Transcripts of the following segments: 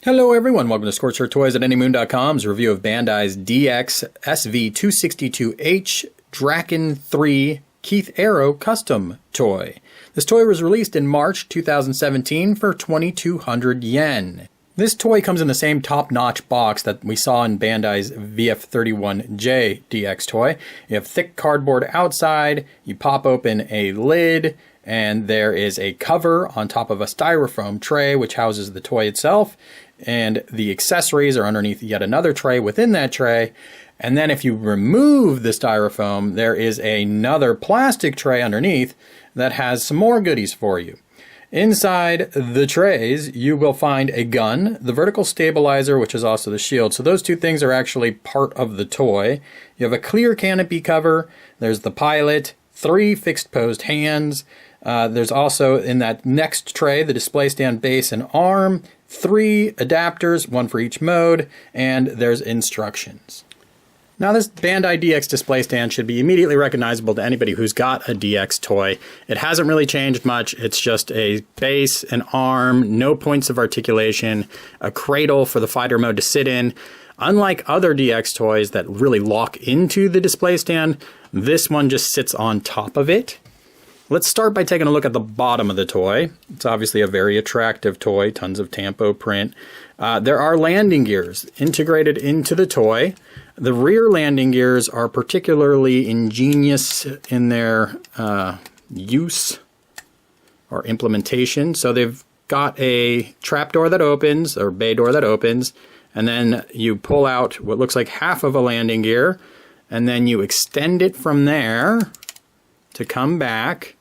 Hello everyone, welcome to Scorched Earth Toys at AnyMoon.com's review of Bandai's DX SV262H Draken 3 Keith Arrow custom toy. This toy was released in March 2017 for 2,200 yen. This toy comes in the same top-notch box that we saw in Bandai's VF31J DX toy. You have thick cardboard outside, you pop open a lid, and there is a cover on top of a styrofoam tray which houses the toy itself, and the accessories are underneath yet another tray within that tray. And then if you remove the styrofoam, there is another plastic tray underneath that has some more goodies for you. Inside the trays, you will find a gun, the vertical stabilizer, which is also the shield. So those two things are actually part of the toy. You have a clear canopy cover, there's the pilot, 3 fixed posed hands. There's also in that next tray the display stand base and arm, 3 adapters, 1 for each mode, and there's instructions. Now this Bandai DX display stand should be immediately recognizable to anybody who's got a DX toy. It hasn't really changed much. It's just a base, an arm, no points of articulation, a cradle for the fighter mode to sit in. Unlike other DX toys that really lock into the display stand, this one just sits on top of it. Let's start by taking a look at the bottom of the toy. It's obviously a very attractive toy, tons of tampo print. There are landing gears integrated into the toy. The rear landing gears are particularly ingenious in their use or implementation. So they've got a trapdoor that opens, or bay door that opens, and then you pull out what looks like half of a landing gear, and then you extend it from there to come back,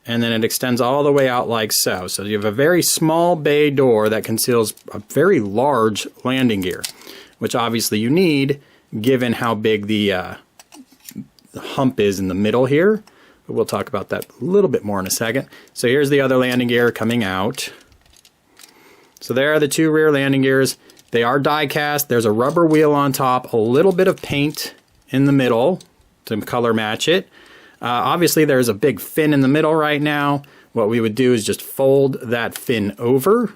and then it extends all the way out like so. So you have a very small bay door that conceals a very large landing gear, which obviously you need given how big the hump is in the middle here. But we'll talk about that a little bit more in a second. So here's the other landing gear coming out. So there are the 2 rear landing gears. They are die cast. There's a rubber wheel on top, a little bit of paint in the middle to color match it. Obviously there's a big fin in the middle right now. What we would do is just fold that fin over,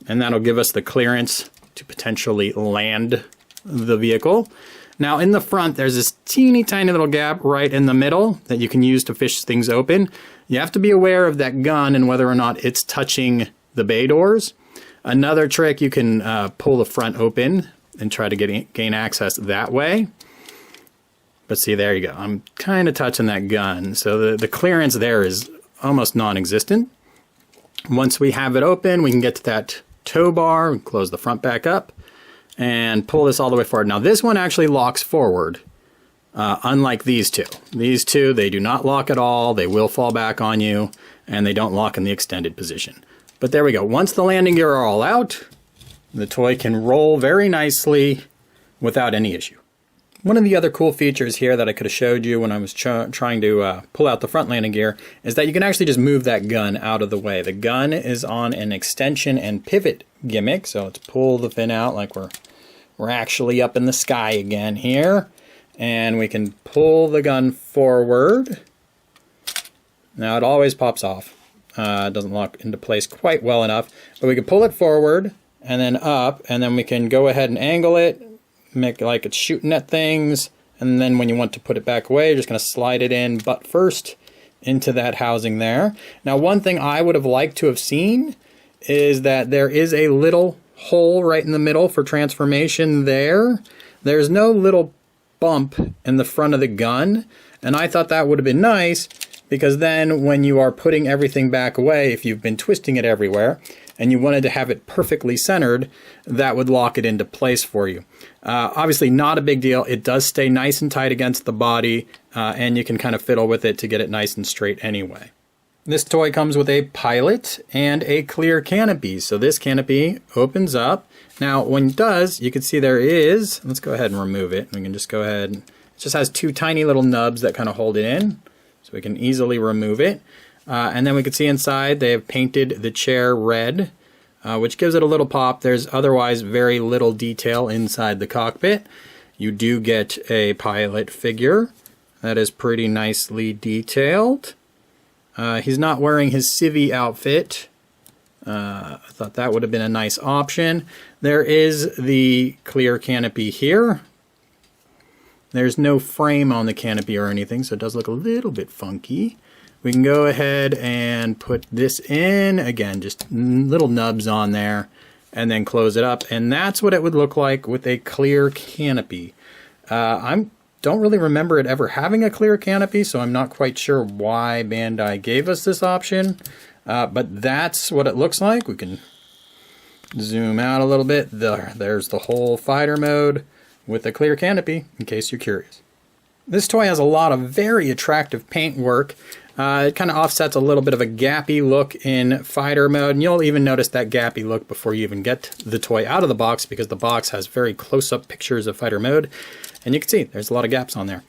and that'll give us the clearance to potentially land the vehicle. Now in the front there's this teeny tiny little gap right in the middle that you can use to fish things open. You have to be aware of that gun and whether or not it's touching the bay doors. Another trick, you can pull the front open and try to gain access that way. But see, there you go. I'm kind of touching that gun. So the clearance there is almost non-existent. Once we have it open, we can get to that tow bar, close the front back up, and pull this all the way forward. Now this one actually locks forward, unlike these two. These two, they do not lock at all. They will fall back on you, and they don't lock in the extended position. But there we go. Once the landing gear are all out, the toy can roll very nicely without any issue. One of the other cool features here that I could have showed you when I was trying to pull out the front landing gear is that you can actually just move that gun out of the way. The gun is on an extension and pivot gimmick, so let's pull the fin out like we're actually up in the sky again here. And we can pull the gun forward. Now it always pops off. It doesn't lock into place quite well enough, but we can pull it forward and then up, and then we can go ahead and angle it, make it like it's shooting at things, and then when you want to put it back away, you're just going to slide it in butt first into that housing there. Now one thing I would have liked to have seen is that there is a little hole right in the middle for transformation there. There's no little bump in the front of the gun, and I thought that would have been nice, because then when you are putting everything back away, if you've been twisting it everywhere and you wanted to have it perfectly centered, that would lock it into place for you. Obviously not a big deal. It does stay nice and tight against the body, and you can kind of fiddle with it to get it nice and straight anyway. This toy comes with a pilot and a clear canopy. So this canopy opens up. Now when it does, you can see there is, let's go ahead and remove it. We can just go ahead, it just has 2 tiny little nubs that kind of hold it in. So we can easily remove it. And then we can see inside they have painted the chair red, which gives it a little pop. There's otherwise very little detail inside the cockpit. You do get a pilot figure that is pretty nicely detailed. He's not wearing his civvy outfit, I thought that would have been a nice option. There is the clear canopy here. There's no frame on the canopy or anything, so it does look a little bit funky. We can go ahead and put this in. Again, just little nubs on there, and then close it up. And that's what it would look like with a clear canopy. I don't really remember it ever having a clear canopy, so I'm not quite sure why Bandai gave us this option. But that's what it looks like. We can zoom out a little bit. There's the whole fighter mode with a clear canopy, in case you're curious. This toy has a lot of very attractive paint work. It kind of offsets a little bit of a gappy look in fighter mode, and you'll even notice that gappy look before you even get the toy out of the box, because the box has very close-up pictures of fighter mode, and you can see there's a lot of gaps on there.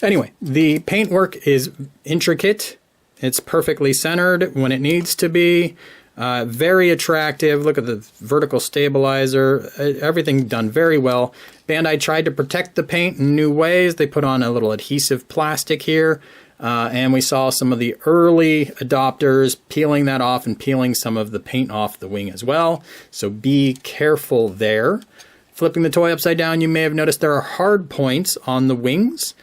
Anyway, the paint work is intricate. It's perfectly centered when it needs to be. Very attractive. Look at the vertical stabilizer. Everything done very well. Bandai tried to protect the paint in new ways. They put on a little adhesive plastic here. And we saw some of the early adopters peeling that off and peeling some of the paint off the wing as well. So be careful there. Flipping the toy upside down, you may have noticed there are hard points on the wings.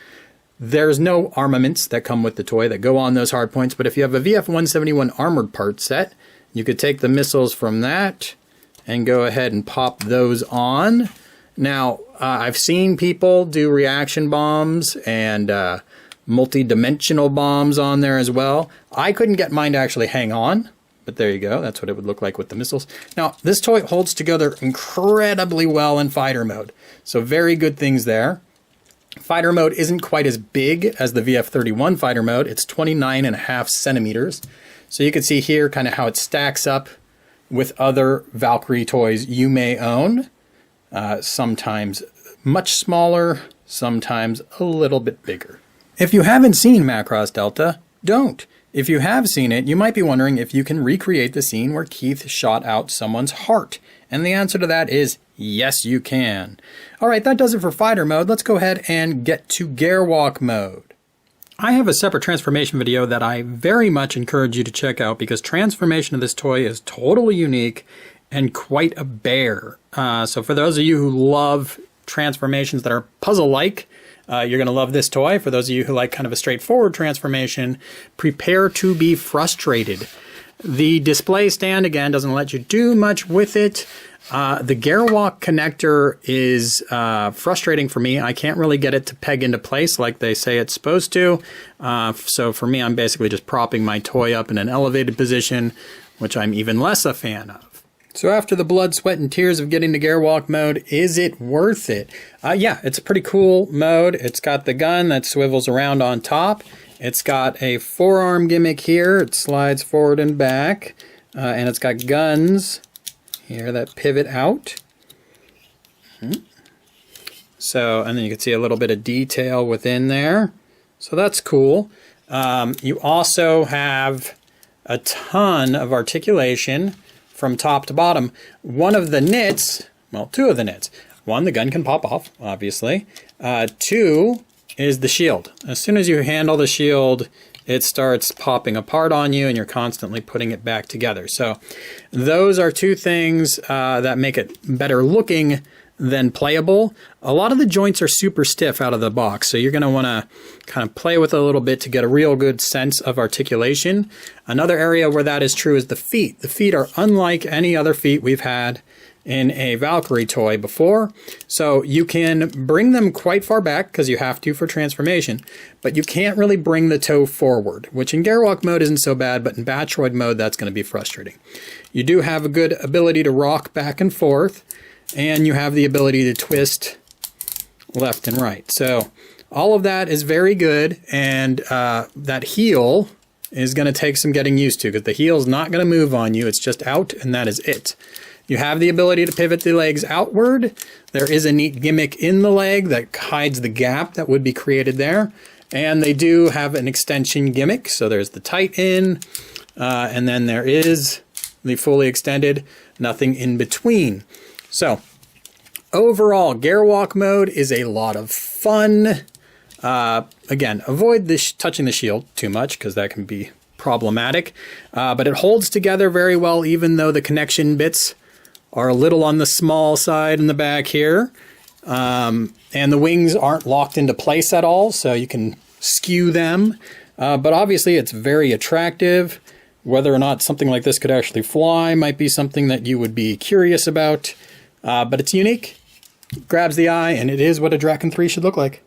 There's no armaments that come with the toy that go on those hard points, but if you have a VF-171 armored part set, you could take the missiles from that and go ahead and pop those on. Now, I've seen people do reaction bombs and multi-dimensional bombs on there as well. I couldn't get mine to actually hang on, but there you go. That's what it would look like with the missiles. Now, this toy holds together incredibly well in fighter mode, so very good things there. Fighter mode isn't quite as big as the VF-31 fighter mode. It's 29.5 centimeters. So you can see here kind of how it stacks up with other Valkyrie toys you may own. Sometimes much smaller, sometimes a little bit bigger. If you haven't seen Macross Delta, don't. If you have seen it, you might be wondering if you can recreate the scene where Keith shot out someone's heart. And the answer to that is yes, you can. Alright, that does it for fighter mode. Let's go ahead and get to Gwalk mode. I have a separate transformation video that I very much encourage you to check out, because transformation of this toy is totally unique and quite a bear. So for those of you who love transformations that are puzzle-like, you're going to love this toy. For those of you who like kind of a straightforward transformation, prepare to be frustrated. The display stand, again, doesn't let you do much with it. The Gwalk connector is frustrating for me. I can't really get it to peg into place like they say it's supposed to. So for me, I'm basically just propping my toy up in an elevated position, which I'm even less a fan of. So after the blood, sweat, and tears of getting to Gwalk mode, is it worth it? Yeah, it's a pretty cool mode. It's got the gun that swivels around on top. It's got a forearm gimmick here. It slides forward and back. And it's got guns here that pivot out. So, and then you can see a little bit of detail within there. So that's cool. You also have a ton of articulation from top to bottom. One of the nits, well, two of the nits. One, the gun can pop off, obviously. Two is the shield. As soon as you handle the shield, it starts popping apart on you and you're constantly putting it back together. So those are two things that make it better looking than playable. A lot of the joints are super stiff out of the box, so you're going to want to kind of play with it a little bit to get a real good sense of articulation. Another area where that is true is the feet. The feet are unlike any other feet we've had in a Valkyrie toy before. So you can bring them quite far back because you have to for transformation, but you can't really bring the toe forward, which in Gwalk mode isn't so bad, but in Battroid mode that's going to be frustrating. You do have a good ability to rock back and forth, and you have the ability to twist left and right. So all of that is very good, and that heel is going to take some getting used to, because the heel is not going to move on you. It's just out, and that is it. You have the ability to pivot the legs outward. There is a neat gimmick in the leg that hides the gap that would be created there. And they do have an extension gimmick. So there's the tight in, and then there is the fully extended, nothing in between. So overall, Gwalk mode is a lot of fun. Again, avoid touching the shield too much, because that can be problematic. But it holds together very well, even though the connection bits are a little on the small side in the back here. And the wings aren't locked into place at all, so you can skew them. But obviously it's very attractive. Whether or not something like this could actually fly might be something that you would be curious about. But it's unique, grabs the eye, and it is what a Draken 3 should look like.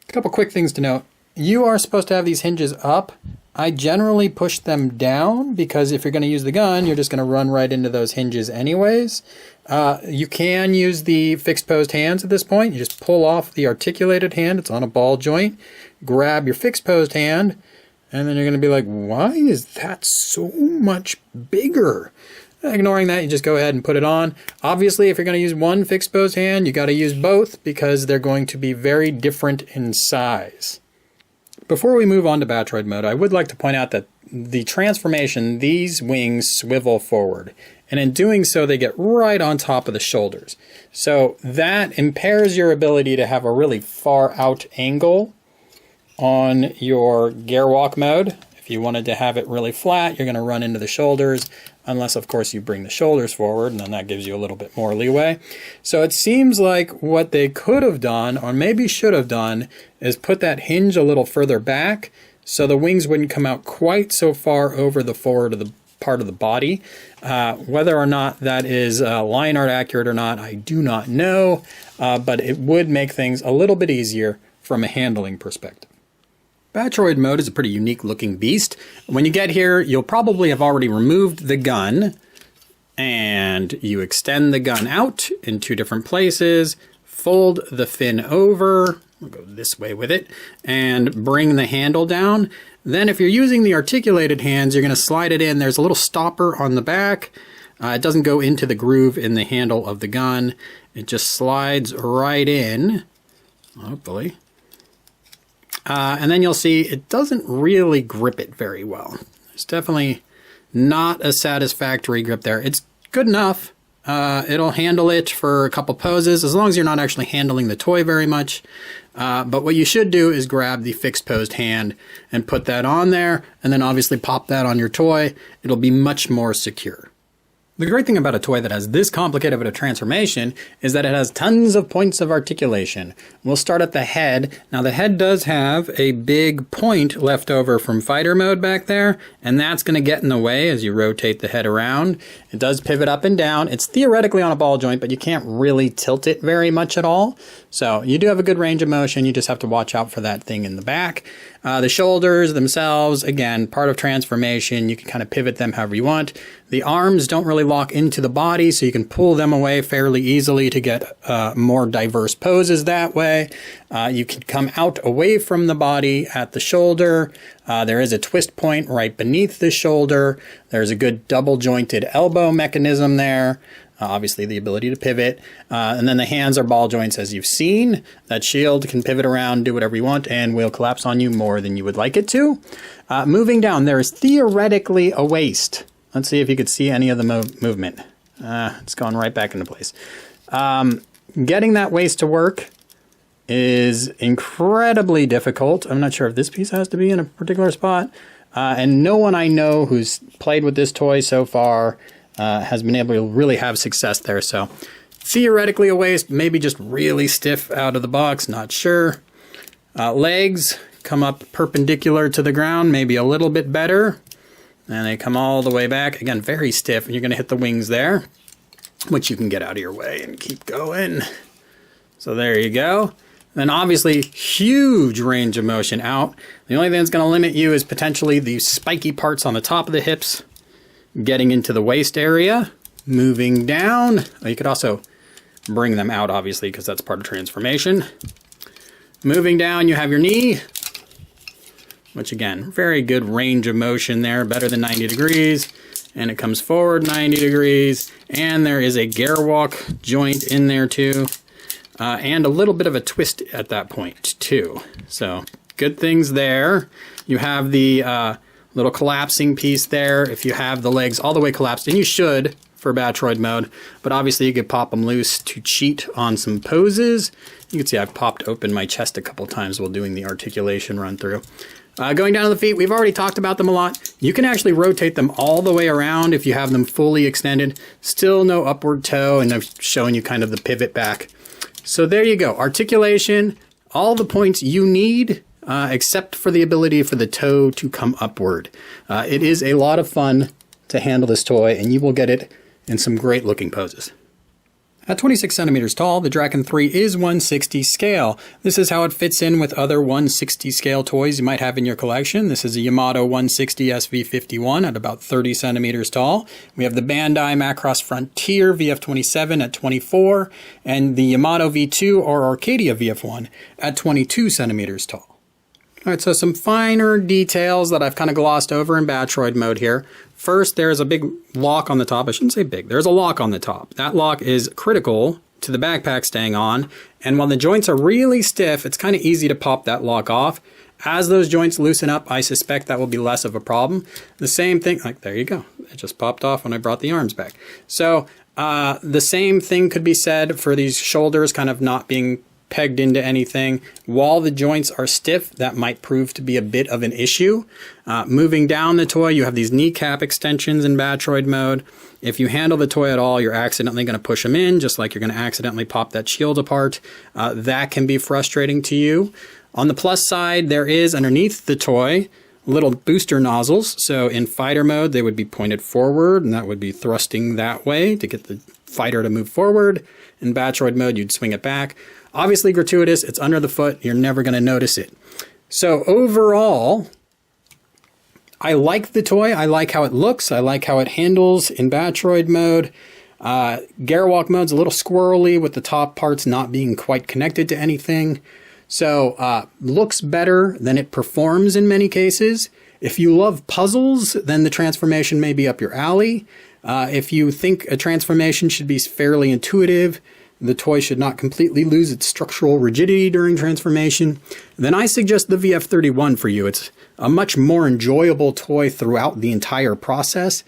A couple quick things to note. You are supposed to have these hinges up. I generally push them down because if you're going to use the gun, you're just going to run right into those hinges anyways. You can use the fixed posed hands at this point. You just pull off the articulated hand. It's on a ball joint. Grab your fixed posed hand, and then you're going to be like, why is that so much bigger? Ignoring that, you just go ahead and put it on. Obviously, if you're going to use one fixed posed hand, you got to use both because they're going to be very different in size. Before we move on to Battroid mode, I would like to point out that the transformation, these wings swivel forward. And in doing so, they get right on top of the shoulders. So that impairs your ability to have a really far out angle on your Gwalk mode. If you wanted to have it really flat, you're going to run into the shoulders, unless, of course, you bring the shoulders forward, and then that gives you a little bit more leeway. So it seems like what they could have done, or maybe should have done, is put that hinge a little further back so the wings wouldn't come out quite so far over the forward of the part of the body. Whether or not that is line art accurate or not, I do not know, but it would make things a little bit easier from a handling perspective. Battroid mode is a pretty unique looking beast. When you get here, you'll probably have already removed the gun, and you extend the gun out in two different places, fold the fin over, we'll go this way with it, and bring the handle down. Then if you're using the articulated hands, you're going to slide it in. There's a little stopper on the back. It doesn't go into the groove in the handle of the gun. It just slides right in, hopefully. And then you'll see it doesn't really grip it very well. It's definitely not a satisfactory grip there. It's good enough. It'll handle it for a couple poses, as long as you're not actually handling the toy very much. But what you should do is grab the fixed posed hand and put that on there, and then obviously pop that on your toy. It'll be much more secure. The great thing about a toy that has this complicated of a transformation is that it has tons of points of articulation. We'll start at the head. Now the head does have a big point left over from fighter mode back there, and that's going to get in the way as you rotate the head around. It does pivot up and down. It's theoretically on a ball joint, but you can't really tilt it very much at all. So you do have a good range of motion. You just have to watch out for that thing in the back. The shoulders themselves, again, part of transformation. You can kind of pivot them however you want. The arms don't really lock into the body, so you can pull them away fairly easily to get more diverse poses that way. You can come out away from the body at the shoulder. There is a twist point right beneath the shoulder. There's a good double jointed elbow mechanism there. Obviously the ability to pivot. And then the hands are ball joints as you've seen. That shield can pivot around, do whatever you want, and will collapse on you more than you would like it to. Moving down, there is theoretically a waist. Let's see if you could see any of the movement. It's gone right back into place. Getting that waist to work is incredibly difficult. I'm not sure if this piece has to be in a particular spot. And no one I know who's played with this toy so far has been able to really have success there. So theoretically a waist, maybe just really stiff out of the box, not sure. Legs come up perpendicular to the ground, maybe a little bit better. And they come all the way back. Again, very stiff. And you're going to hit the wings there, which you can get out of your way and keep going. So there you go. Then obviously, huge range of motion out. The only thing that's going to limit you is potentially the spiky parts on the top of the hips, getting into the waist area, moving down. You could also bring them out, obviously, because that's part of transformation. Moving down, you have your knee, which again, very good range of motion there, better than 90 degrees. And it comes forward 90 degrees. And there is a Gwalk joint in there too. And a little bit of a twist at that point too. So good things there. You have the little collapsing piece there if you have the legs all the way collapsed, and you should for Battroid mode, but obviously you could pop them loose to cheat on some poses. You can see I've popped open my chest a couple times while doing the articulation run through. Going down to the feet, we've already talked about them a lot. You can actually rotate them all the way around if you have them fully extended. Still no upward toe, and I've shown you kind of the pivot back. So there you go. Articulation, all the points you need, except for the ability for the toe to come upward. It is a lot of fun to handle this toy, and you will get it in some great looking poses. At 26 centimeters tall, the Draken 3 is 1/60 scale. This is how it fits in with other 1/60 scale toys you might have in your collection. This is a Yamato 160 SV51 at about 30 centimeters tall. We have the Bandai Macross Frontier VF27 at 24, and the Yamato V2 or Arcadia VF1 at 22 centimeters tall. All right, so some finer details that I've kind of glossed over in Battroid mode here. First, there's a big lock on the top. I shouldn't say big. There's a lock on the top. That lock is critical to the backpack staying on. And while the joints are really stiff, it's kind of easy to pop that lock off. As those joints loosen up, I suspect that will be less of a problem. The same thing, like there you go. It just popped off when I brought the arms back. So the same thing could be said for these shoulders kind of not being pegged into anything. While the joints are stiff, that might prove to be a bit of an issue. Moving down the toy, you have these kneecap extensions in Battroid mode. If you handle the toy at all, you're accidentally going to push them in, just like you're going to accidentally pop that shield apart. That can be frustrating to you. On the plus side, there is underneath the toy little booster nozzles. So in fighter mode, they would be pointed forward, and that would be thrusting that way to get the fighter to move forward. In Battroid mode, you'd swing it back. Obviously gratuitous, it's under the foot, you're never going to notice it. So overall, I like the toy, I like how it looks, I like how it handles in Battroid mode. Gwalk mode's a little squirrely with the top parts not being quite connected to anything. So looks better than it performs in many cases. If you love puzzles, then the transformation may be up your alley. If you think a transformation should be fairly intuitive, the toy should not completely lose its structural rigidity during transformation, then I suggest the VF31 for you. It's a much more enjoyable toy throughout the entire process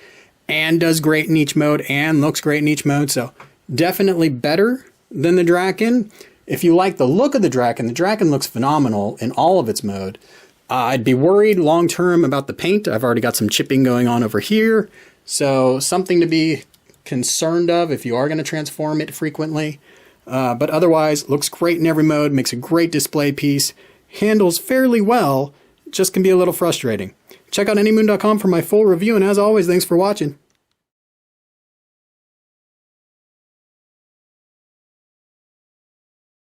and does great in each mode and looks great in each mode. So definitely better than the Draken. If you like the look of the Draken looks phenomenal in all of its mode. I'd be worried long term about the paint. I've already got some chipping going on over here. So something to be concerned of if you are going to transform it frequently. But otherwise, looks great in every mode, makes a great display piece, handles fairly well, just can be a little frustrating. Check out anymoon.com for my full review, and as always, thanks for watching.